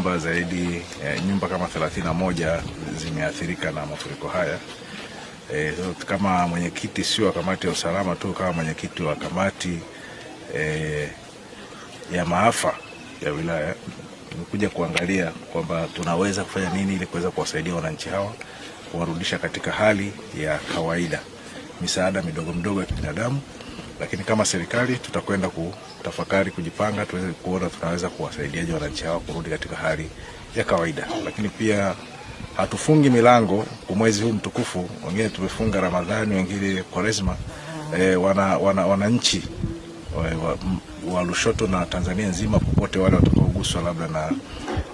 kwamba zaidi nyumba kama 31 zimeathirika na mafuriko haya. Kama mwenyekiti sio wa kamati ya usalama tu, kama mwenyekiti wa kamati ya maafa ya wilaya, tumekuja kuangalia kwamba tunaweza kufanya nini ili kuweza kuwasaidia wananchi hawa kuwarudisha katika hali ya kawaida, misaada midogo midogo ya kibinadamu. Lakini kama serikali tutakwenda kutafakari, kujipanga, tuweze kuona tunaweza kuwasaidia wananchi hawa kurudi katika hali ya kawaida. Lakini pia hatufungi milango kwa mwezi huu mtukufu, wengine tumefunga Ramadhani, wengine Kwaresma. Wananchi wa Lushoto na Tanzania nzima, popote wale watakaoguswa labda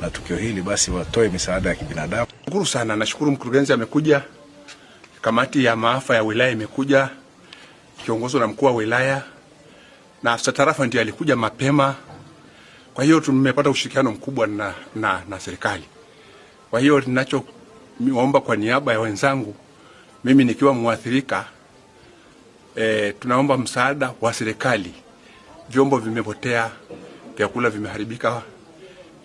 na tukio hili, basi watoe misaada ya kibinadamu. Shukuru sana, nashukuru mkurugenzi amekuja, kamati ya maafa ya wilaya imekuja kiongozwa na mkuu wa wilaya na afisa tarafa ndiye alikuja mapema. Kwa hiyo tumepata ushirikiano mkubwa na serikali. Kwa hiyo ninachoomba kwa niaba ya wenzangu, mimi nikiwa muathirika, tunaomba msaada wa serikali. Vyombo vimepotea, vyakula vimeharibika,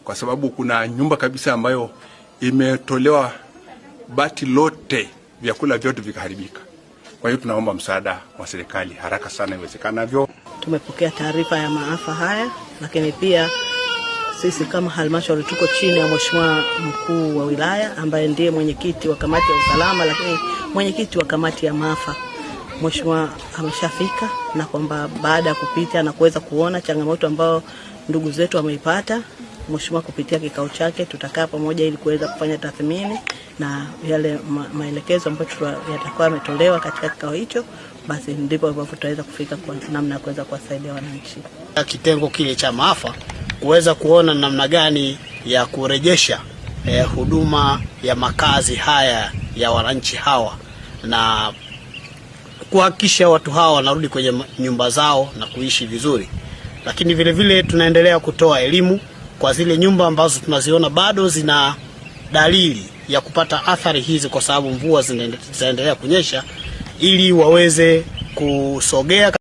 kwa sababu kuna nyumba kabisa ambayo imetolewa bati lote, vyakula vyote vikaharibika. Kwa hiyo tunaomba msaada wa serikali haraka sana iwezekanavyo. Tumepokea taarifa ya maafa haya, lakini pia sisi kama halmashauri tuko chini ya Mheshimiwa mkuu wa wilaya ambaye ndiye mwenyekiti wa kamati ya usalama, lakini mwenyekiti wa kamati ya maafa. Mheshimiwa ameshafika, na kwamba baada ya kupita na kuweza kuona changamoto ambao ndugu zetu wameipata, Mheshimiwa kupitia kikao chake tutakaa pamoja ili kuweza kufanya tathmini na yale maelekezo ambayo yatakuwa yametolewa katika kikao hicho, basi ndipo ambapo tutaweza kufika kwa namna ya kuweza kuwasaidia wananchi. Kitengo kile cha maafa kuweza kuona namna gani ya kurejesha huduma ya makazi haya ya wananchi hawa na kuhakikisha watu hawa wanarudi kwenye nyumba zao na kuishi vizuri. Lakini vile vile tunaendelea kutoa elimu kwa zile nyumba ambazo tunaziona bado zina dalili ya kupata athari hizi, kwa sababu mvua zinaendelea kunyesha, ili waweze kusogea